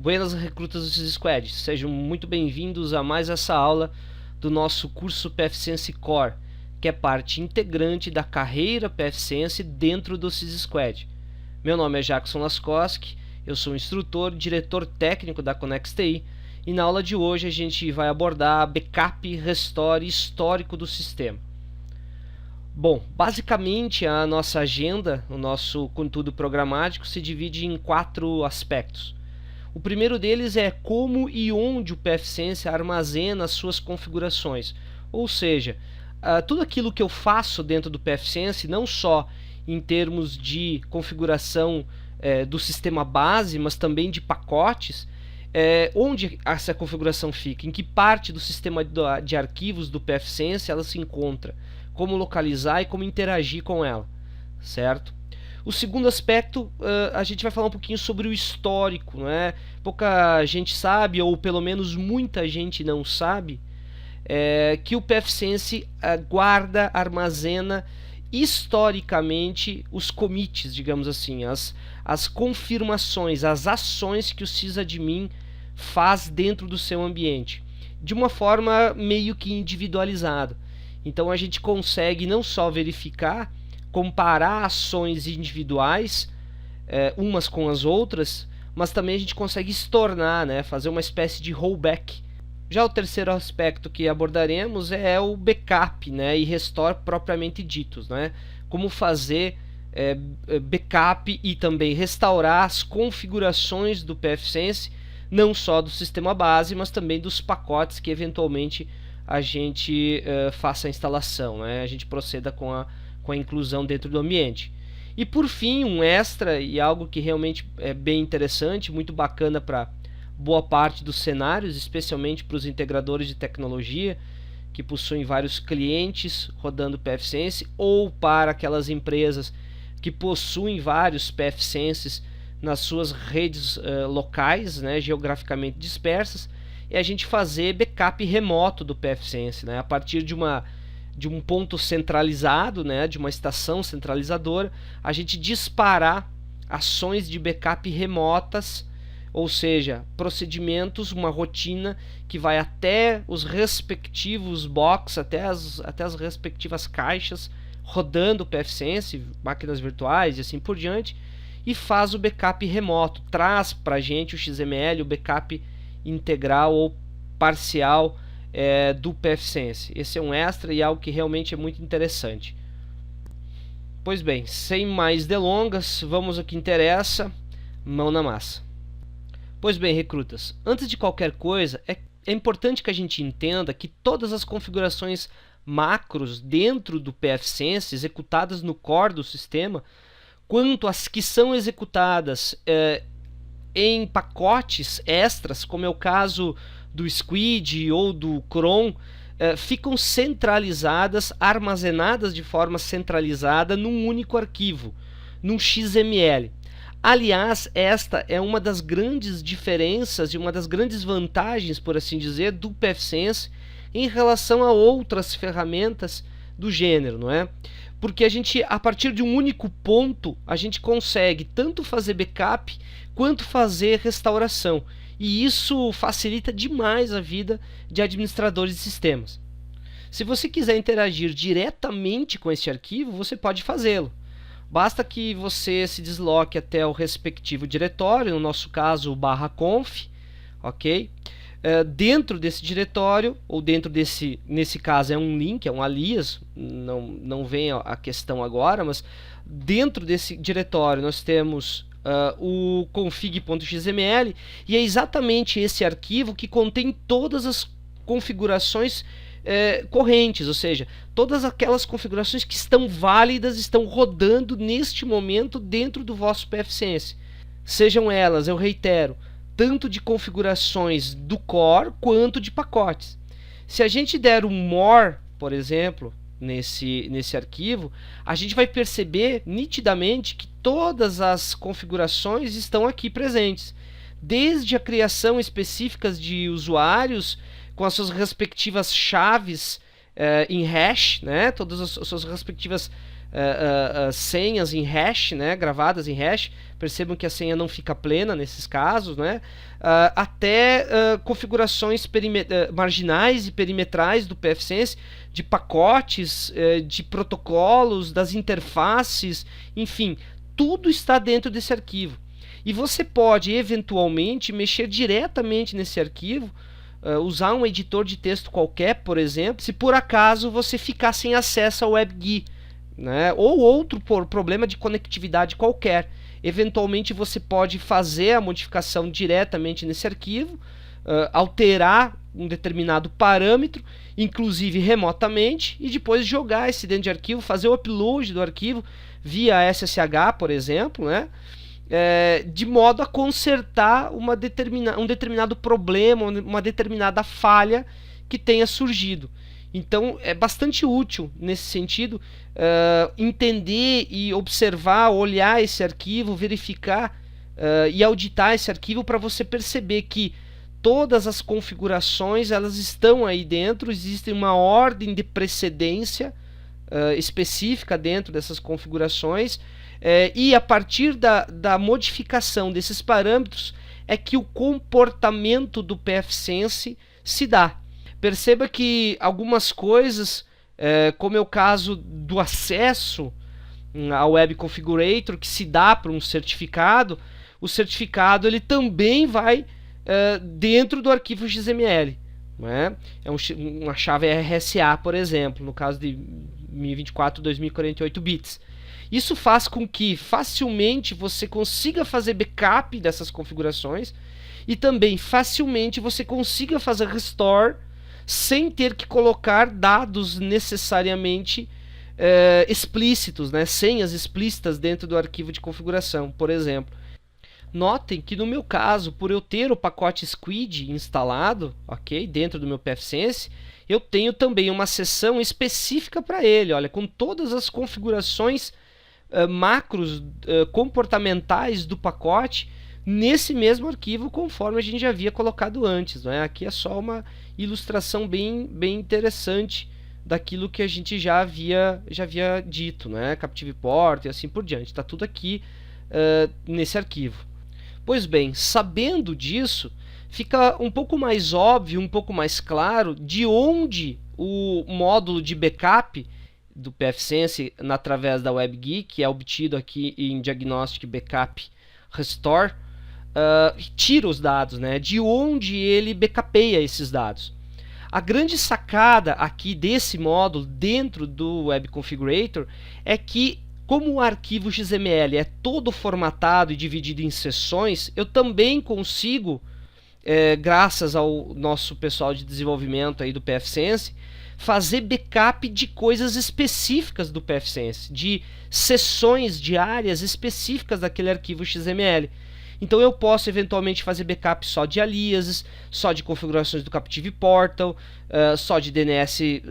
Buenas recrutas do SysSquad, sejam muito bem-vindos a mais essa aula do nosso curso PFSense Core, que é parte integrante da carreira PFSense dentro do SysSquad. Meu nome é Jackson Laskoski, eu sou instrutor e diretor técnico da ConnexTI, e na aula de hoje a gente vai abordar backup, restore histórico do sistema. Bom, basicamente a nossa agenda, o nosso conteúdo programático se divide em 4 aspectos. O primeiro deles é como e onde o PFSense armazena as suas configurações, ou seja, tudo aquilo que eu faço dentro do PFSense, não só em termos de configuração do sistema base, mas também de pacotes, onde essa configuração fica, em que parte do sistema de arquivos do PFSense ela se encontra, como localizar e como interagir com ela, certo? O segundo aspecto, a gente vai falar um pouquinho sobre o histórico, não é? Pouca gente sabe, ou pelo menos muita gente não sabe, que o PFSense guarda, armazena historicamente os commits, digamos assim, as confirmações, as ações que o sysadmin faz dentro do seu ambiente, de uma forma meio que individualizada. Então a gente consegue não só verificar, comparar ações individuais umas com as outras, mas também a gente consegue estornar, né, fazer uma espécie de rollback. Já o terceiro aspecto que abordaremos é o backup, né, e restore propriamente ditos, né? Como fazer backup e também restaurar as configurações do PFSense, não só do sistema base, mas também dos pacotes que eventualmente a gente faça a instalação, né? A gente proceda com a inclusão dentro do ambiente. E por fim, um extra e algo que realmente é bem interessante, muito bacana para boa parte dos cenários, especialmente para os integradores de tecnologia que possuem vários clientes rodando PFSense, ou para aquelas empresas que possuem vários PFSenses nas suas redes locais, né, geograficamente dispersas, é a gente fazer backup remoto do PFSense, né, a partir de um ponto centralizado, né, de uma estação centralizadora, a gente disparar ações de backup remotas, ou seja, procedimentos, uma rotina que vai até os respectivos box, até as respectivas caixas, rodando o PFSense, máquinas virtuais e assim por diante, e faz o backup remoto, traz para a gente o XML, o backup integral ou parcial do PFSense. Esse é um extra e algo que realmente é muito interessante. Pois bem, sem mais delongas, vamos ao que interessa, mão na massa. Pois bem, recrutas, antes de qualquer coisa, é importante que a gente entenda que todas as configurações macros dentro do PFSense, executadas no core do sistema, quanto as que são executadas em pacotes extras, como é o caso do Squid ou do Cron, ficam centralizadas, armazenadas de forma centralizada num único arquivo, num XML. Aliás, esta é uma das grandes diferenças e uma das grandes vantagens, por assim dizer, do PFSense em relação a outras ferramentas do gênero, não é? Porque a gente, a partir de um único ponto, a gente consegue tanto fazer backup quanto fazer restauração. E isso facilita demais a vida de administradores de sistemas. Se você quiser interagir diretamente com esse arquivo, você pode fazê-lo. Basta que você se desloque até o respectivo diretório, no nosso caso o /conf, ok? Dentro desse diretório, ou dentro desse, nesse caso é um link, é um alias, não vem a questão agora, mas dentro desse diretório nós temos o config.xml, e é exatamente esse arquivo que contém todas as configurações correntes, ou seja, todas aquelas configurações que estão válidas, estão rodando neste momento dentro do vosso PFSense. Sejam elas, eu reitero, tanto de configurações do core quanto de pacotes. Se a gente der um more, por exemplo, nesse arquivo, a gente vai perceber nitidamente que todas as configurações estão aqui presentes, desde a criação específicas de usuários com as suas respectivas chaves em hash, né? Todas as suas respectivas senhas em hash, né, gravadas em hash. Percebam que a senha não fica plena nesses casos, né, até configurações marginais e perimetrais do pfSense, de pacotes, de protocolos, das interfaces, enfim, tudo está dentro desse arquivo. E você pode, eventualmente, mexer diretamente nesse arquivo, usar um editor de texto qualquer, por exemplo, se por acaso você ficar sem acesso ao WebGui, né, ou outro problema de conectividade qualquer. Eventualmente você pode fazer a modificação diretamente nesse arquivo, alterar um determinado parâmetro, inclusive remotamente, e depois jogar esse dentro de arquivo, fazer o upload do arquivo via SSH, por exemplo, né? De modo a consertar um determinado problema, uma determinada falha que tenha surgido. Então é bastante útil nesse sentido entender e observar, olhar esse arquivo, verificar e auditar esse arquivo para você perceber que todas as configurações elas estão aí dentro, existe uma ordem de precedência específica dentro dessas configurações, e a partir da modificação desses parâmetros é que o comportamento do pfSense se dá. Perceba que algumas coisas, como é o caso do acesso ao Web Configurator, que se dá para um certificado, o certificado ele também vai dentro do arquivo XML. Né? É uma chave RSA, por exemplo, no caso de 1024, 2048 bits. Isso faz com que facilmente você consiga fazer backup dessas configurações e também facilmente você consiga fazer restore sem ter que colocar dados necessariamente explícitos, né? Senhas explícitas dentro do arquivo de configuração, por exemplo. Notem que no meu caso, por eu ter o pacote Squid instalado, ok, dentro do meu pfSense, eu tenho também uma seção específica para ele, olha, com todas as configurações macros comportamentais do pacote nesse mesmo arquivo, conforme a gente já havia colocado antes. Não é? Aqui é só uma ilustração bem interessante daquilo que a gente já havia dito, né? Captive Port e assim por diante. Está tudo aqui nesse arquivo. Pois bem, sabendo disso, fica um pouco mais óbvio, um pouco mais claro de onde o módulo de backup do pfSense através da WebGui, que é obtido aqui em Diagnostic Backup Restore, tira os dados, né? De onde ele backupeia esses dados. A grande sacada aqui desse módulo dentro do Web Configurator é que, como o arquivo XML é todo formatado e dividido em seções, eu também consigo, graças ao nosso pessoal de desenvolvimento aí do pfSense, fazer backup de coisas específicas do pfSense, de seções de áreas específicas daquele arquivo XML. Então eu posso eventualmente fazer backup só de aliases, só de configurações do Captive Portal, só de DNS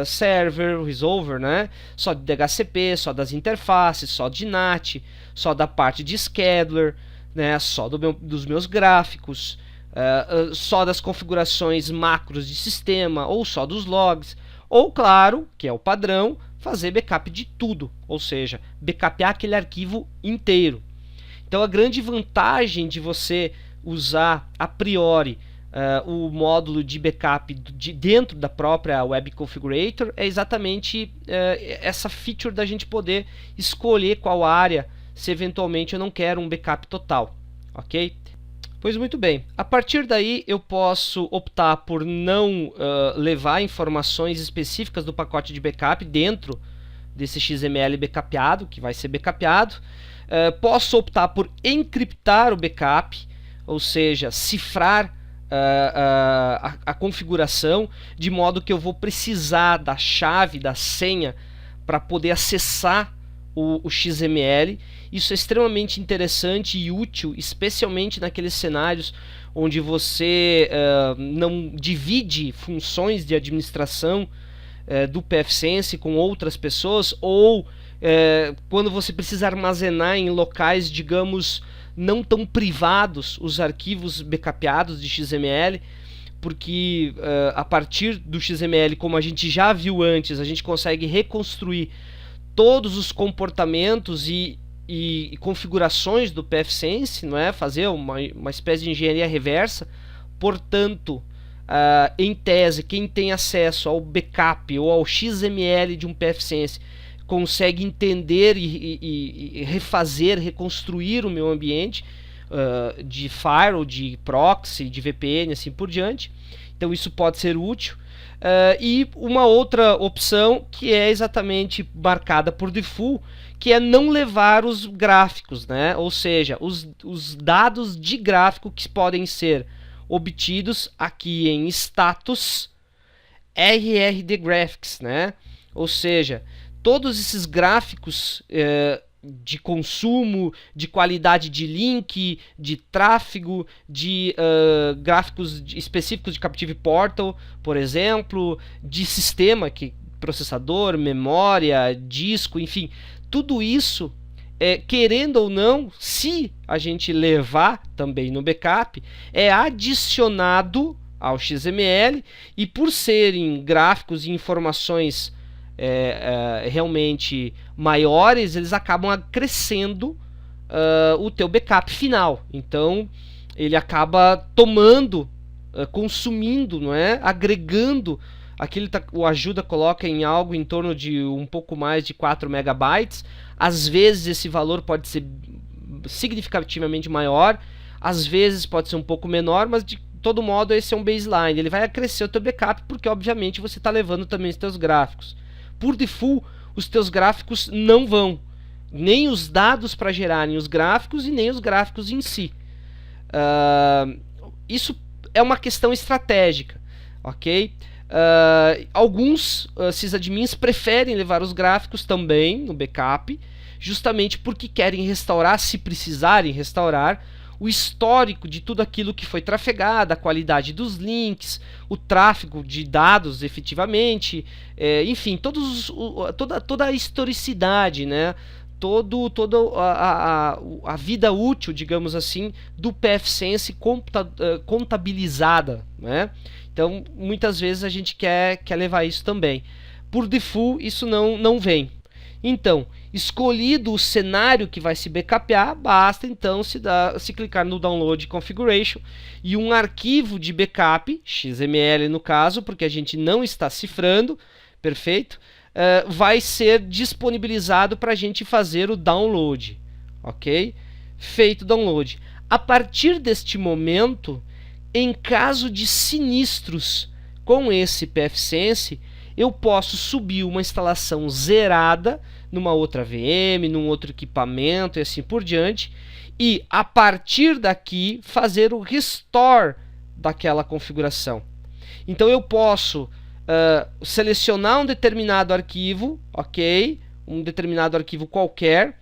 Server, Resolver, né? Só de DHCP, só das interfaces, só de NAT, só da parte de Scheduler, né? Só dos meus gráficos, só das configurações macros de sistema, ou só dos logs, ou claro, que é o padrão, fazer backup de tudo, ou seja, backupear aquele arquivo inteiro. Então a grande vantagem de você usar a priori o módulo de backup dentro da própria Web Configurator é exatamente essa feature da gente poder escolher qual área, se eventualmente eu não quero um backup total, ok? Pois muito bem, a partir daí eu posso optar por não levar informações específicas do pacote de backup dentro desse XML backupeado, que vai ser backupeado. Posso optar por encriptar o backup, ou seja, cifrar a configuração, de modo que eu vou precisar da chave, da senha, para poder acessar o XML. Isso é extremamente interessante e útil, especialmente naqueles cenários onde você não divide funções de administração do pfSense com outras pessoas, ou quando você precisa armazenar em locais, digamos, não tão privados os arquivos backupeados de XML, porque a partir do XML, como a gente já viu antes, a gente consegue reconstruir todos os comportamentos e configurações do pfSense, não é? Fazer uma espécie de engenharia reversa. Portanto, em tese, quem tem acesso ao backup ou ao XML de um pfSense consegue entender e refazer, reconstruir o meu ambiente de firewall, de proxy, de VPN, assim por diante. Então isso pode ser útil. E uma outra opção que é exatamente marcada por default, que é não levar os gráficos, né? Ou seja, os dados de gráfico que podem ser obtidos aqui em status RRD Graphics, né? Ou seja, todos esses gráficos de consumo, de qualidade de link, de tráfego, de gráficos específicos de Captive Portal, por exemplo, de sistema, processador, memória, disco, enfim, tudo isso, querendo ou não, se a gente levar também no backup, é adicionado ao XML, e por serem gráficos e informações realmente maiores, eles acabam acrescendo o teu backup final. Então ele acaba tomando, consumindo, não é? Agregando aquilo. O Ajuda coloca em algo em torno de um pouco mais de 4 megabytes. Às vezes esse valor pode ser significativamente maior, às vezes pode ser um pouco menor, mas de todo modo esse é um baseline. Ele vai acrescer o teu backup, porque obviamente você está levando também os teus gráficos. Por default, os teus gráficos não vão, nem os dados para gerarem os gráficos e nem os gráficos em si. Isso é uma questão estratégica, ok? Alguns sysadmins preferem levar os gráficos também no backup, justamente porque querem restaurar, se precisarem restaurar, o histórico de tudo aquilo que foi trafegado, a qualidade dos links, o tráfego de dados efetivamente, enfim, toda a historicidade, né? Toda a vida útil, digamos assim, do pfSense contabilizada, né? Então, muitas vezes a gente quer levar isso também. Por default, isso não vem. Então, escolhido o cenário que vai se backupear, basta então se clicar no Download Configuration e um arquivo de backup, XML no caso, porque a gente não está cifrando, perfeito? Vai ser disponibilizado para a gente fazer o download, ok? Feito o download. A partir deste momento, em caso de sinistros com esse pfSense, eu posso subir uma instalação zerada numa outra VM, num outro equipamento e assim por diante, e a partir daqui fazer o restore daquela configuração. Então eu posso selecionar um determinado arquivo, ok? Um determinado arquivo qualquer,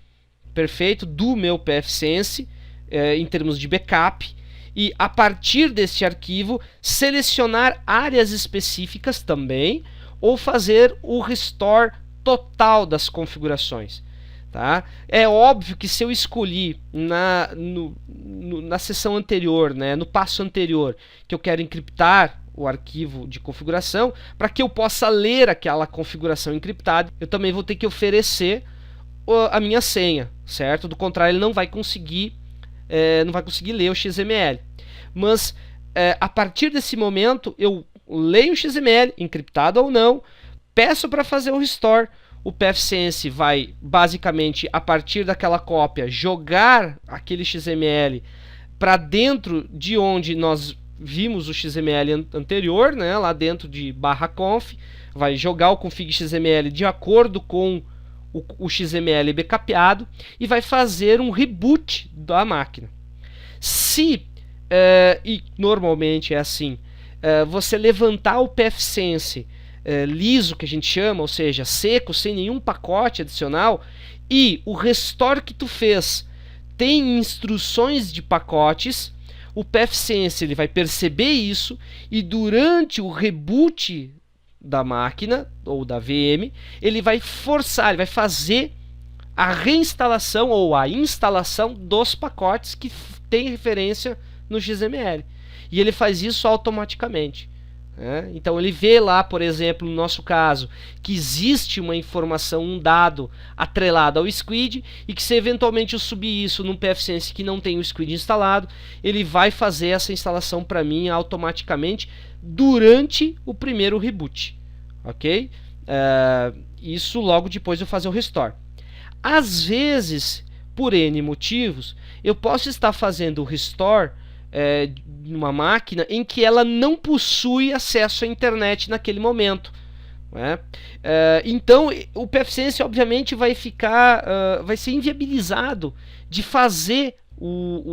perfeito, do meu pfSense, em termos de backup, e a partir desse arquivo selecionar áreas específicas também, ou fazer o restore total das configurações. Tá? É óbvio que se eu escolhi na seção anterior, né, no passo anterior, que eu quero encriptar o arquivo de configuração, para que eu possa ler aquela configuração encriptada, eu também vou ter que oferecer a minha senha, certo? Do contrário, ele não vai conseguir ler o XML. Mas a partir desse momento, eu leio o XML, encriptado ou não, peço para fazer o restore. O pfSense vai, basicamente, a partir daquela cópia, jogar aquele XML para dentro de onde nós vimos o XML anterior, né, lá dentro de /conf, vai jogar o config XML de acordo com o XML backupeado e vai fazer um reboot da máquina. Se, e normalmente é assim, você levantar o pfSense liso, que a gente chama, ou seja, seco, sem nenhum pacote adicional, e o restore que tu fez tem instruções de pacotes, o pfSense ele vai perceber isso e durante o reboot da máquina ou da VM, ele vai forçar, ele vai fazer a reinstalação ou a instalação dos pacotes que tem referência no XML. E ele faz isso automaticamente. Então ele vê lá, por exemplo, no nosso caso, que existe uma informação, um dado atrelado ao squid, e que se eventualmente eu subir isso num pfSense que não tem o squid instalado, ele vai fazer essa instalação para mim automaticamente durante o primeiro reboot, ok? Isso logo depois de eu fazer o restore. Às vezes, por N motivos, eu posso estar fazendo o restore numa máquina em que ela não possui acesso à internet naquele momento. Então o pfSense obviamente vai ser inviabilizado de fazer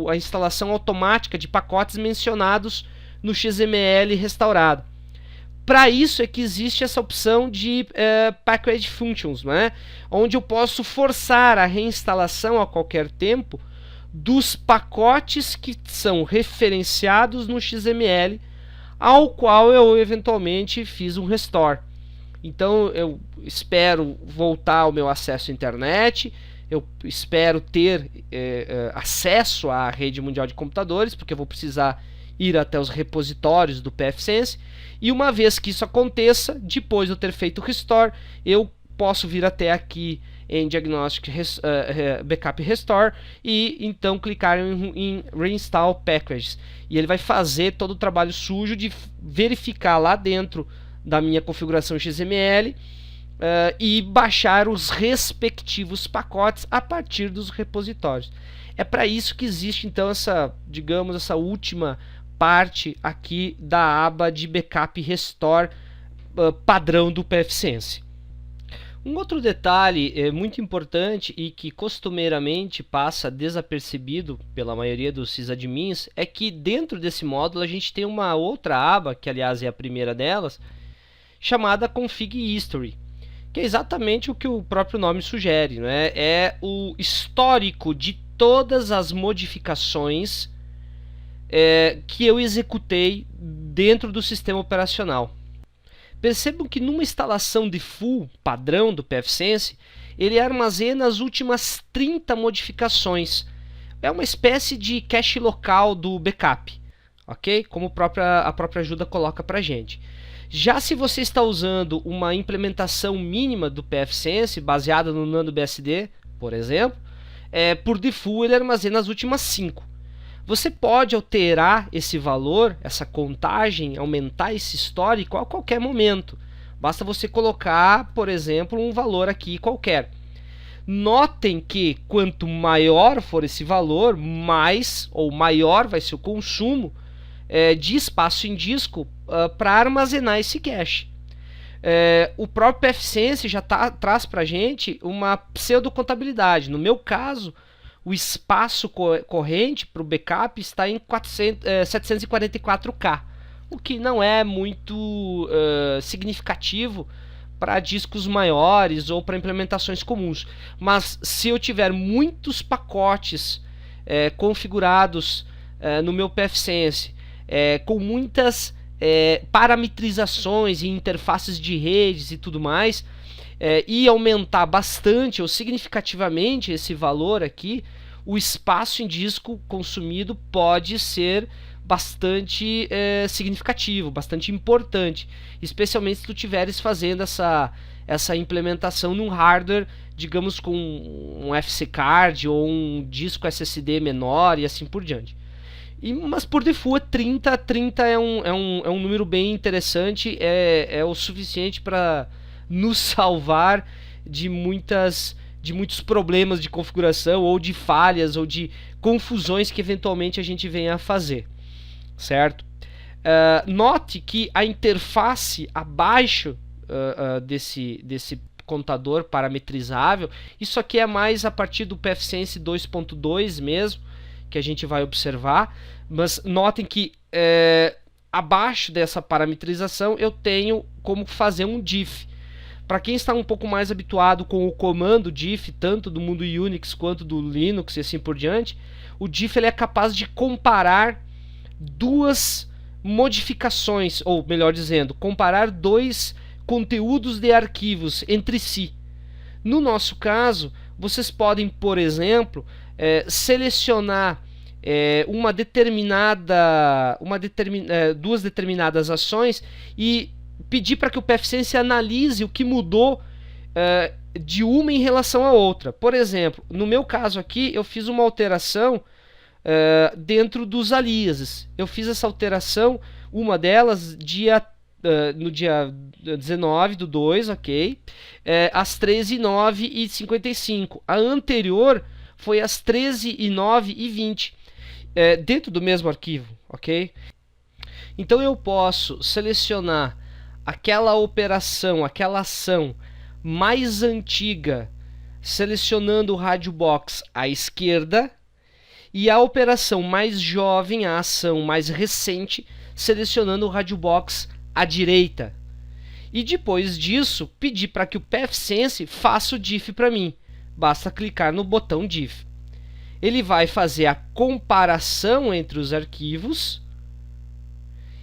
a instalação automática de pacotes mencionados no XML restaurado. Para isso é que existe essa opção de Package Functions, onde eu posso forçar a reinstalação a qualquer tempo dos pacotes que são referenciados no XML ao qual eu eventualmente fiz um restore. Então eu espero voltar ao meu acesso à internet, eu espero ter acesso à rede mundial de computadores, porque eu vou precisar ir até os repositórios do pfSense, e uma vez que isso aconteça, depois de eu ter feito o restore, eu posso vir até aqui em Diagnostic Backup Restore e então clicar em Reinstall Packages, e ele vai fazer todo o trabalho sujo de verificar lá dentro da minha configuração XML e baixar os respectivos pacotes a partir dos repositórios. É para isso que existe então essa última parte aqui da aba de Backup Restore padrão do pfSense. Um outro detalhe muito importante e que costumeiramente passa desapercebido pela maioria dos sysadmins é que dentro desse módulo a gente tem uma outra aba, que aliás é a primeira delas, chamada Config History, que é exatamente o que o próprio nome sugere, é o histórico de todas as modificações que eu executei dentro do sistema operacional. Percebam que numa instalação de full padrão do pfSense, ele armazena as últimas 30 modificações. É uma espécie de cache local do backup, ok? Como a própria ajuda coloca para a gente. Já se você está usando uma implementação mínima do pfSense, baseada no NanoBSD, por exemplo, por default ele armazena as últimas 5. Você pode alterar esse valor, essa contagem, aumentar esse histórico a qualquer momento. Basta você colocar, por exemplo, um valor aqui qualquer. Notem que quanto maior for esse valor, maior vai ser o consumo de espaço em disco para armazenar esse cache. O próprio pfSense já traz para a gente uma pseudocontabilidade. No meu caso, o espaço corrente para o backup está em 744K, o que não é muito significativo para discos maiores ou para implementações comuns. Mas se eu tiver muitos pacotes configurados no meu pfSense, com muitas parametrizações e interfaces de redes e tudo mais, e aumentar bastante ou significativamente esse valor aqui, o espaço em disco consumido pode ser bastante significativo, bastante importante, especialmente se tu estiveres fazendo essa implementação num hardware, digamos, com um FC Card ou um disco SSD menor e assim por diante. Mas por default 30 é um número bem interessante, é o suficiente para nos salvar de muitos problemas de configuração ou de falhas ou de confusões que eventualmente a gente venha a fazer, certo? Note que a interface abaixo desse contador parametrizável, isso aqui é mais a partir do pfSense 2.2 mesmo, que a gente vai observar, mas notem que abaixo dessa parametrização eu tenho como fazer um diff. Para quem está um pouco mais habituado com o comando diff, tanto do mundo Unix quanto do Linux e assim por diante, o diff ele é capaz de comparar duas modificações, ou melhor dizendo, comparar dois conteúdos de arquivos entre si. No nosso caso, vocês podem, por exemplo, selecionar duas determinadas ações e pedir para que o PFSense analise o que mudou de uma em relação à outra. Por exemplo, no meu caso aqui, eu fiz uma alteração dentro dos aliases. Eu fiz essa alteração, uma delas no dia 19/2, ok? Às 13h09h55. A anterior foi às 13h09h20, dentro do mesmo arquivo, ok? Então eu posso selecionar aquela operação, aquela ação mais antiga, selecionando o rádio box à esquerda, e a operação mais jovem, a ação mais recente, selecionando o rádio box à direita. E depois disso, pedir para que o PFSense faça o diff para mim. Basta clicar no botão diff. Ele vai fazer a comparação entre os arquivos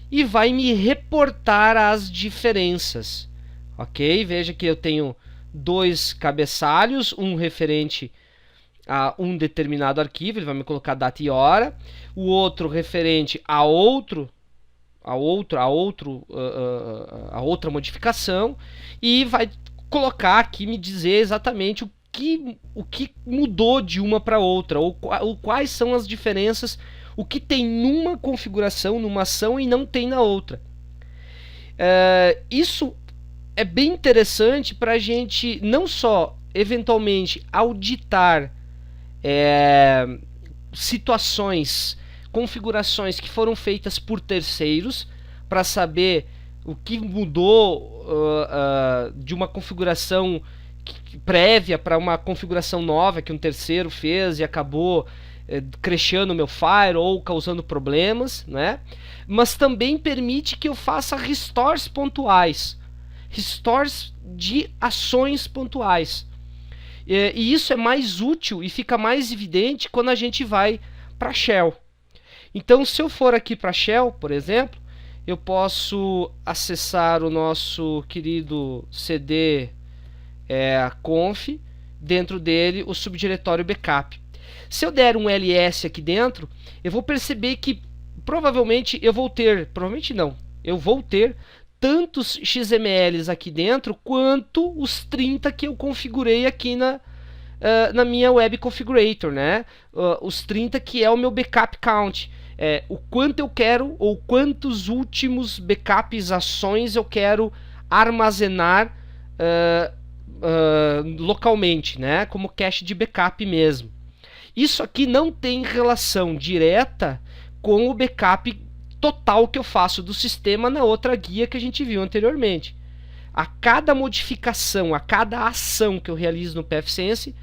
e vai me reportar as diferenças. Ok? Veja que eu tenho dois cabeçalhos, um referente a um determinado arquivo, ele vai me colocar data e hora, o outro referente a outra modificação, e vai colocar aqui, me dizer exatamente o que mudou de uma para outra, ou quais são as diferenças, o que tem numa configuração, numa ação e não tem na outra. Isso é bem interessante para a gente não só eventualmente auditar situações, configurações que foram feitas por terceiros, para saber o que mudou de uma configuração prévia para uma configuração nova que um terceiro fez e acabou crashando o meu Fire ou causando problemas, né? Mas também permite que eu faça restores pontuais, restores de ações pontuais. E isso é mais útil e fica mais evidente quando a gente vai para Shell. Então, se eu for aqui para Shell, por exemplo, eu posso acessar o nosso querido CD conf, dentro dele o subdiretório backup. Se eu der um ls aqui dentro, eu vou perceber que provavelmente eu vou ter tantos XMLs aqui dentro quanto os 30 que eu configurei aqui na minha Web Configurator, né? Os 30 que é o meu backup count. O quanto eu quero, ou quantos últimos backups, ações eu quero armazenar localmente, né? Como cache de backup mesmo. Isso aqui não tem relação direta com o backup total que eu faço do sistema na outra guia que a gente viu anteriormente. A cada modificação, a cada ação que eu realizo no PFSense,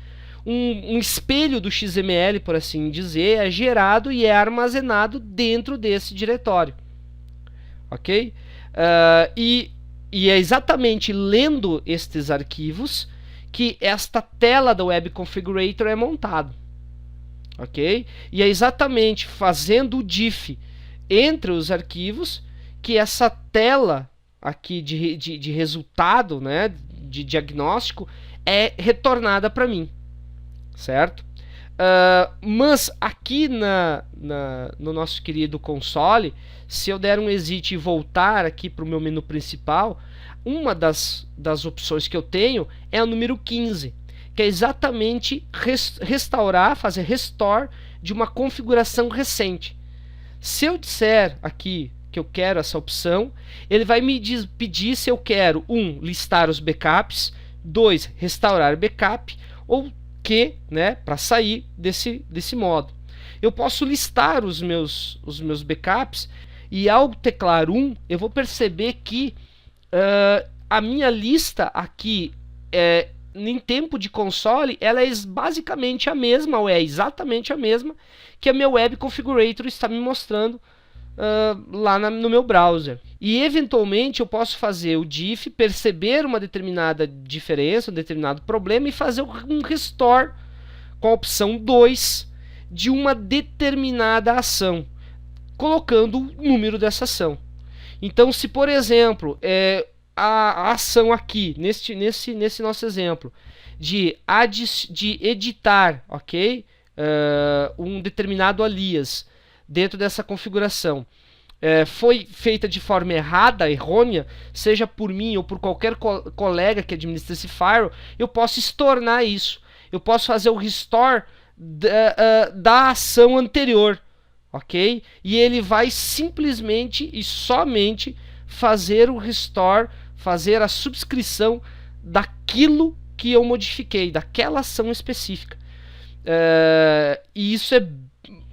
um espelho do XML, por assim dizer, é gerado e é armazenado dentro desse diretório. Ok? E é exatamente lendo estes arquivos que esta tela da Web Configurator é montada. Ok? E é exatamente fazendo o diff entre os arquivos que essa tela aqui de resultado, né, de diagnóstico, é retornada para mim, certo? Mas aqui no nosso querido console, se eu der um exit e voltar aqui para o meu menu principal, uma das opções que eu tenho é o número 15, que é exatamente restaurar, fazer restore de uma configuração recente. Se eu disser aqui que eu quero essa opção, ele vai me pedir se eu quero 1. Listar os backups, 2. Restaurar backup, ou que, né, para sair desse modo. Eu posso listar os meus backups, e ao teclar 1, eu vou perceber que a minha lista aqui em tempo de console, ela é basicamente a mesma, ou é exatamente a mesma que a minha Web Configurator está me mostrando lá no meu browser. E eventualmente eu posso fazer o diff, perceber uma determinada diferença, um determinado problema, e fazer um restore com a opção 2 de uma determinada ação, colocando o número dessa ação. Então, se por exemplo a ação aqui, nesse nosso exemplo, de editar, ok? um determinado alias dentro dessa configuração foi feita de forma errada, errônea, seja por mim ou por qualquer colega que administra esse firewall, eu posso estornar isso. Eu posso fazer o restore da ação anterior, ok? E ele vai simplesmente e somente fazer o restore, fazer a subscrição daquilo que eu modifiquei, daquela ação específica. E isso é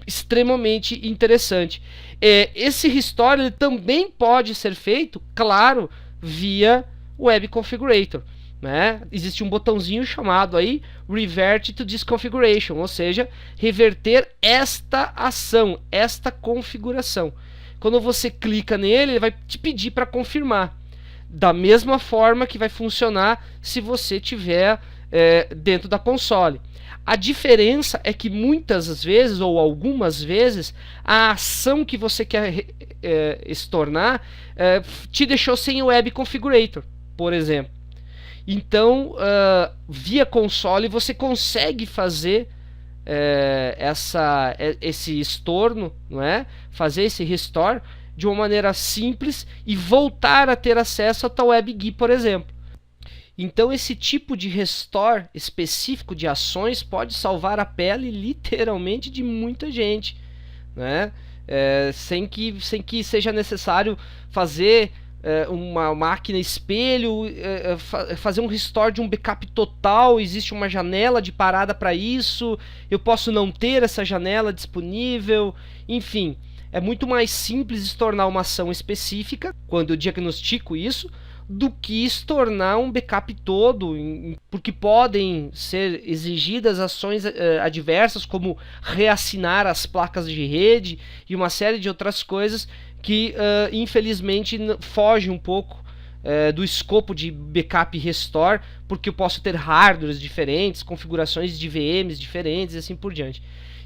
extremamente interessante. Esse restore ele também pode ser feito, claro, via Web Configurator, né? Existe um botãozinho chamado aí Revert to this configuration, ou seja, reverter esta ação, esta configuração. Quando você clica nele, ele vai te pedir para confirmar. Da mesma forma que vai funcionar se você tiver dentro da console. A diferença é que muitas vezes, ou algumas vezes, a ação que você quer estornar te deixou sem o Web Configurator, por exemplo. Então, via console, você consegue fazer esse estorno, não é? Fazer esse restore de uma maneira simples e voltar a ter acesso ao WebGui, por exemplo. Então esse tipo de restore específico de ações pode salvar a pele literalmente de muita gente, né? Sem que seja necessário fazer uma máquina espelho, fazer um restore de um backup total. Existe uma janela de parada para isso, eu posso não ter essa janela disponível, enfim. É muito mais simples estornar uma ação específica quando eu diagnostico isso, do que estornar um backup todo, porque podem ser exigidas ações adversas, como reassinar as placas de rede e uma série de outras coisas que infelizmente foge um pouco do escopo de backup e restore, porque eu posso ter hardwares diferentes, configurações de VMs diferentes e assim por diante.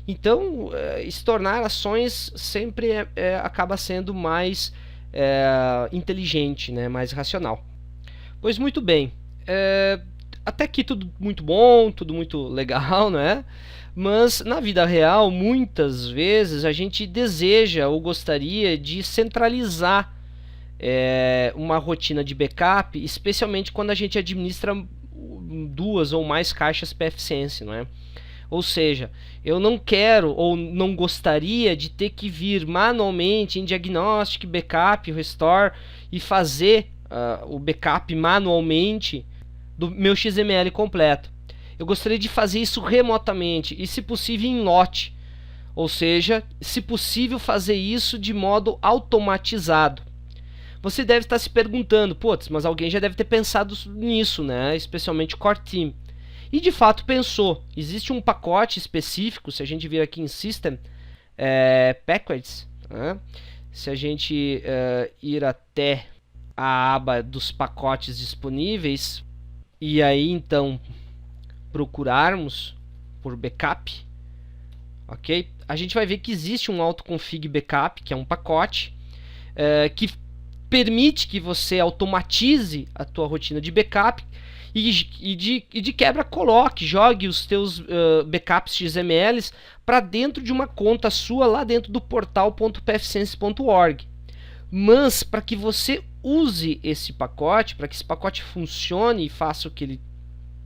Então, estornar ações sempre acaba sendo mais inteligente, né? Mais racional. Pois muito bem, até aqui tudo muito bom, tudo muito legal, né? Mas na vida real, muitas vezes a gente deseja ou gostaria de centralizar uma rotina de backup, especialmente quando a gente administra 2 ou mais caixas pfSense, não é? Ou seja, eu não quero ou não gostaria de ter que vir manualmente em Diagnostic, Backup, Restore e fazer o backup manualmente do meu XML completo. Eu gostaria de fazer isso remotamente e, se possível, em lote. Ou seja, se possível, fazer isso de modo automatizado. Você deve estar se perguntando, putz, mas alguém já deve ter pensado nisso, né? Especialmente o Core Team. E de fato pensou. Existe um pacote específico, se a gente vir aqui em System Packages, né? Se a gente ir até a aba dos pacotes disponíveis e aí então procurarmos por backup, ok? A gente vai ver que existe um autoconfig backup, que é um pacote que permite que você automatize a tua rotina de backup e de quebra jogue os teus backups XMLs para dentro de uma conta sua lá dentro do portal.pfsense.org. Mas para que você use esse pacote, para que esse pacote funcione e faça o que ele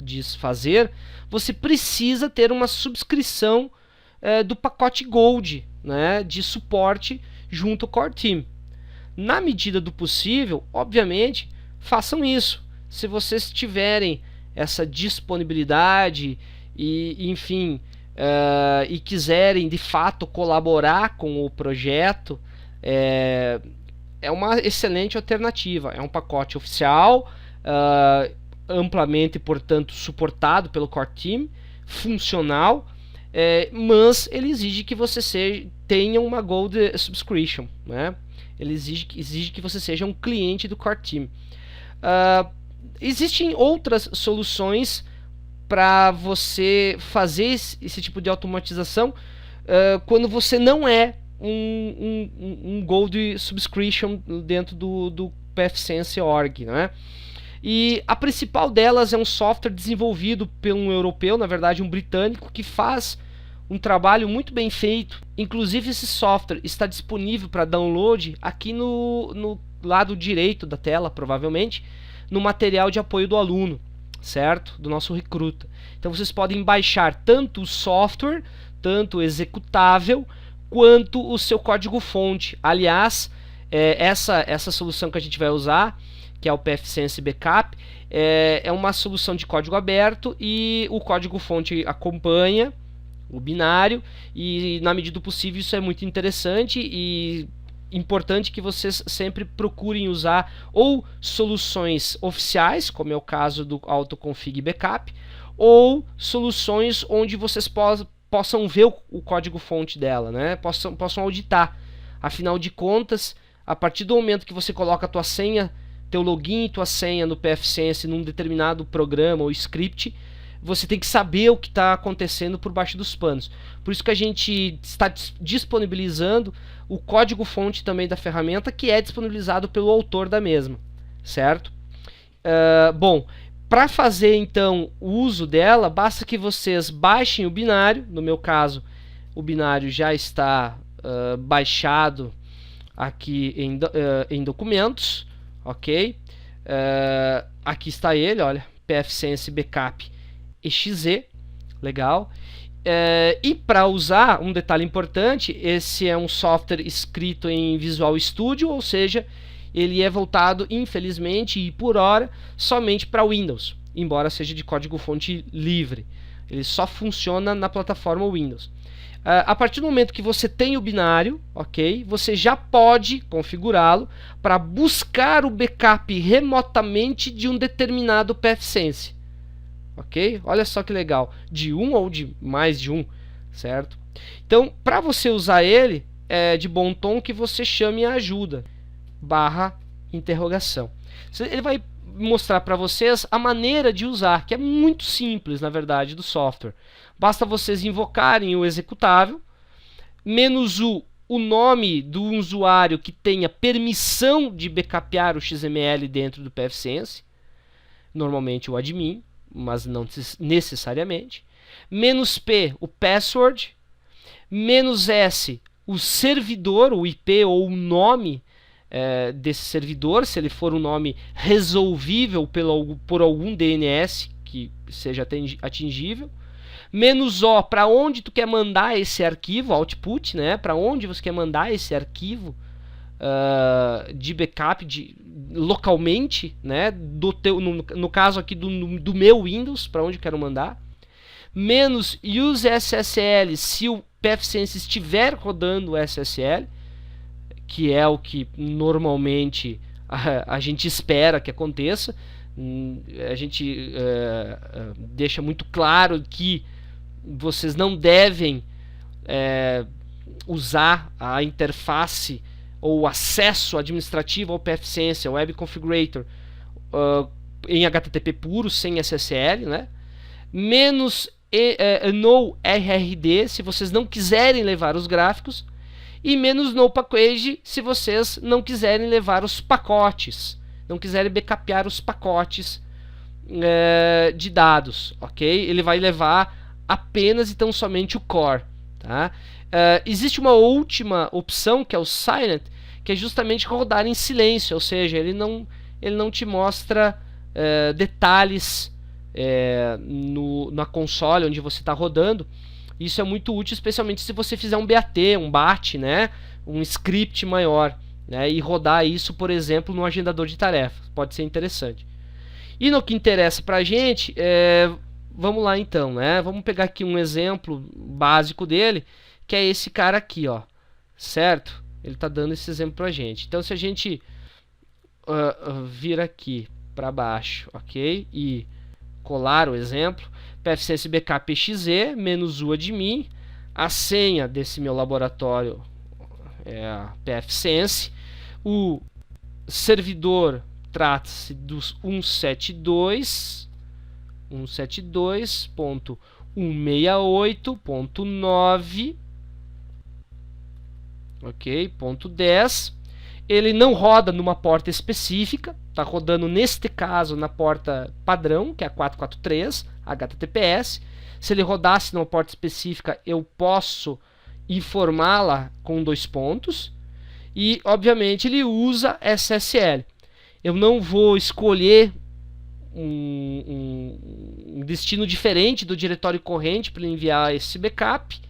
diz fazer, você precisa ter uma subscrição do pacote Gold, né, de suporte junto ao Core Team. Na medida do possível, obviamente, façam isso. Se vocês tiverem essa disponibilidade e enfim, e quiserem de fato colaborar com o projeto, é uma excelente alternativa. É um pacote oficial, amplamente, portanto, suportado pelo Core Team, funcional, mas ele exige que você tenha uma Gold Subscription, né? Ele exige que você seja um cliente do Core Team. Existem outras soluções para você fazer esse tipo de automatização quando você não é um Gold Subscription dentro do pfSense.org, né? E a principal delas é um software desenvolvido por um europeu, na verdade um britânico, que faz um trabalho muito bem feito. Inclusive esse software está disponível para download aqui no lado direito da tela, provavelmente, no material de apoio do aluno, certo? Do nosso recruta. Então vocês podem baixar tanto o software, tanto o executável, quanto o seu código-fonte. Aliás, essa solução que a gente vai usar, que é o pfSense Backup, é uma solução de código aberto e o código-fonte acompanha o binário, e na medida do possível isso é muito interessante e importante que vocês sempre procurem usar ou soluções oficiais, como é o caso do AutoConfig Backup, ou soluções onde vocês possam ver o código-fonte dela, né? Possam auditar. Afinal de contas, a partir do momento que você coloca a tua senha, teu login e tua senha no pfSense num determinado programa ou script, você tem que saber o que está acontecendo por baixo dos panos. Por isso que a gente está disponibilizando o código-fonte também da ferramenta, que é disponibilizado pelo autor da mesma, certo? Bom, para fazer então o uso dela, basta que vocês baixem o binário. No meu caso, o binário já está baixado aqui em documentos, ok? Aqui está ele, olha, pfSense Backup exe, legal. E para usar, um detalhe importante, esse é um software escrito em Visual Studio, ou seja, ele é voltado, infelizmente e por hora, somente para Windows, embora seja de código-fonte livre. Ele só funciona na plataforma Windows. A partir do momento que você tem o binário, ok, você já pode configurá-lo para buscar o backup remotamente de um determinado pfSense. Ok? Olha só que legal, de um ou de mais de um, certo? Então, para você usar ele, é de bom tom que você chame a ajuda /interrogação. Ele vai mostrar para vocês a maneira de usar, que é muito simples, na verdade, do software. Basta vocês invocarem o executável, menos o nome do usuário que tenha permissão de backupear o XML dentro do pfSense, normalmente o admin, mas não necessariamente, menos P, o password, menos S, o servidor, o IP ou o nome desse servidor, se ele for um nome resolvível por algum DNS que seja atingível, menos O, para onde tu quer mandar esse arquivo, output, né? Para onde você quer mandar esse arquivo de backup localmente, né? No caso aqui do meu Windows, para onde eu quero mandar, menos useSSL, se o pfSense estiver rodando o SSL, que é o que normalmente a gente espera que aconteça. A gente deixa muito claro que vocês não devem usar a interface ou acesso administrativo ao pfSense, ao Web Configurator, em HTTP puro, sem SSL, né? Menos no RRD, se vocês não quiserem levar os gráficos, e menos no package, se vocês não quiserem levar os pacotes, não quiserem backupear os pacotes de dados, ok? Ele vai levar apenas e tão somente o core, tá? Existe uma última opção, que é o silent, que é justamente rodar em silêncio, ou seja, ele não te mostra detalhes na console onde você está rodando. Isso é muito útil, especialmente se você fizer um BAT, um BAT, né? Um script maior, né? E rodar isso, por exemplo, no agendador de tarefas. Pode ser interessante. E no que interessa para a gente, vamos lá então, né? Vamos pegar aqui um exemplo básico dele, que é esse cara aqui, ó, certo? Ele está dando esse exemplo para a gente. Então, se a gente vir aqui para baixo, ok? E colar o exemplo, pfSense Backup exe, menos o admin, a senha desse meu laboratório é a pfSense, o servidor trata-se dos 172.168.9, ok, ponto 10. Ele não roda numa porta específica, está rodando neste caso na porta padrão, que é a 443, HTTPS. Se ele rodasse numa porta específica, eu posso informá-la com 2 pontos. E, obviamente, ele usa SSL. Eu não vou escolher um destino diferente do diretório corrente para enviar esse backup,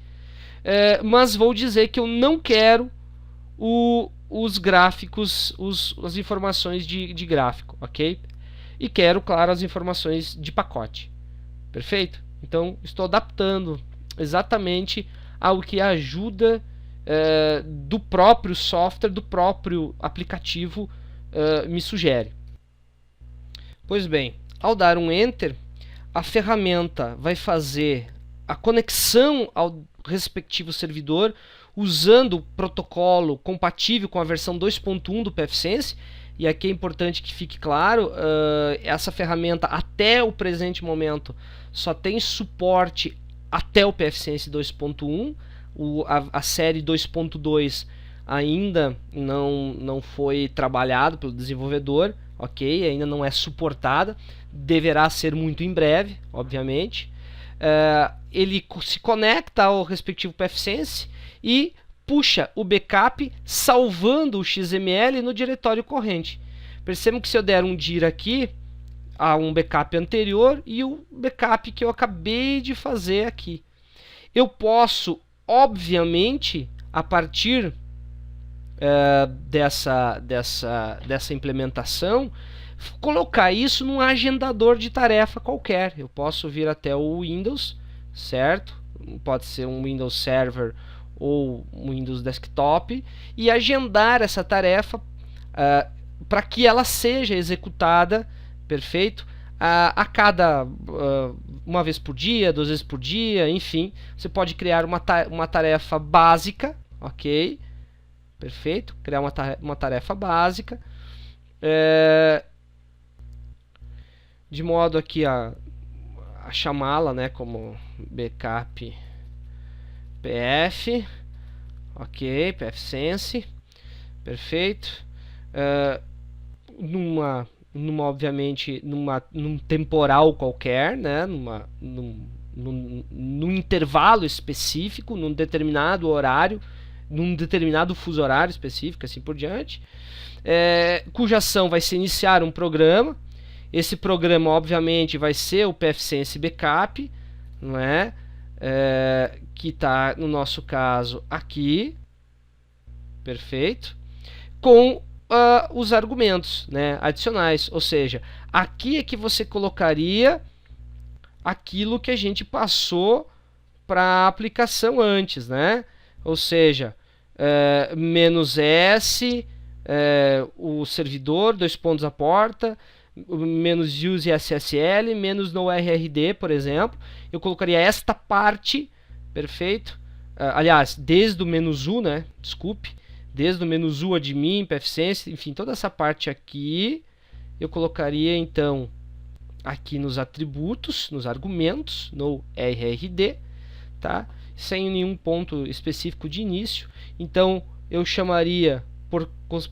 mas vou dizer que eu não quero os gráficos, as informações de gráfico, ok? E quero, claro, as informações de pacote. Perfeito? Então, estou adaptando exatamente ao que a ajuda do próprio software, do próprio aplicativo me sugere. Pois bem, ao dar um Enter, a ferramenta vai fazer a conexão ao respectivo servidor usando o protocolo compatível com a versão 2.1 do pfSense. E aqui é importante que fique claro, essa ferramenta até o presente momento só tem suporte até o pfSense 2.1. A série 2.2 ainda não foi trabalhado pelo desenvolvedor, ok? Ainda não é suportada, deverá ser muito em breve, obviamente. Ele se conecta ao respectivo pfSense e puxa o backup salvando o XML no diretório corrente. Percebam que se eu der um dir aqui, há um backup anterior e o backup que eu acabei de fazer aqui. Eu posso, obviamente, a partir dessa implementação, colocar isso num agendador de tarefa qualquer. Eu posso vir até o Windows, certo? Pode ser um Windows Server ou um Windows Desktop, e agendar essa tarefa para que ela seja executada, perfeito? A cada uma vez por dia, 2 vezes por dia, enfim, você pode criar uma tarefa básica, ok? Perfeito? Criar uma tarefa básica, de modo aqui a chamá-la, né, como backup pf, ok, pfSense, perfeito, obviamente num temporal qualquer, né, num intervalo específico, num determinado horário, num determinado fuso horário específico, assim por diante, cuja ação vai ser iniciar um programa. Esse programa, obviamente, vai ser o pfSense Backup, não é? Que está, no nosso caso, aqui, perfeito, com os argumentos, né, adicionais, ou seja, aqui é que você colocaria aquilo que a gente passou para a aplicação antes, né? Ou seja, -s, o servidor, 2 pontos a porta, -use SSL, -no RRD, por exemplo. Eu colocaria esta parte, perfeito? Aliás, desde o -u, né? Desculpe, desde o -u admin, pfSense, enfim, toda essa parte aqui, eu colocaria então aqui nos atributos, nos argumentos, no RRD, tá? Sem nenhum ponto específico de início. Então eu chamaria,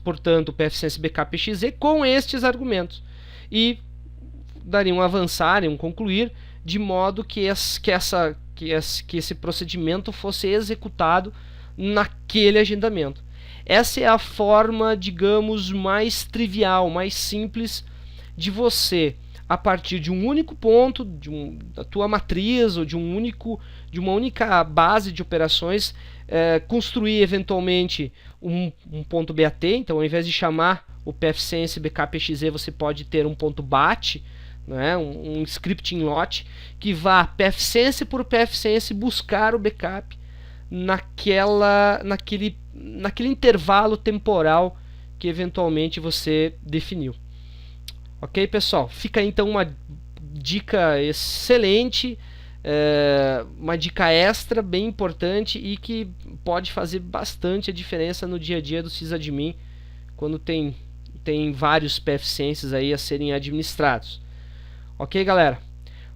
portanto, o pfSense Backup exe com estes argumentos e daria um avançar e um concluir, de modo que esse procedimento fosse executado naquele agendamento. Essa é a forma, digamos, mais trivial, mais simples de você, a partir de um único ponto, da tua matriz ou de uma única base de operações, construir eventualmente um ponto BAT. Então, ao invés de chamar o pfSense Backup exe, você pode ter um ponto BAT, né, um scripting lot que vá pfSense por pfSense buscar o backup naquele intervalo temporal que eventualmente você definiu. Ok, pessoal? Fica aí, então, uma dica excelente, uma dica extra bem importante e que pode fazer bastante a diferença no dia a dia do sysadmin quando tem vários pfSenses aí a serem administrados. Ok, galera?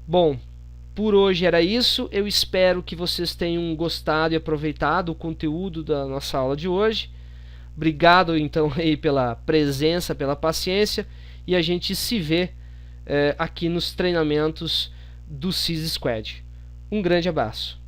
Bom, por hoje era isso. Eu espero que vocês tenham gostado e aproveitado o conteúdo da nossa aula de hoje. Obrigado, então, aí pela presença, pela paciência, e a gente se vê aqui nos treinamentos do CIS Squad. Um grande abraço.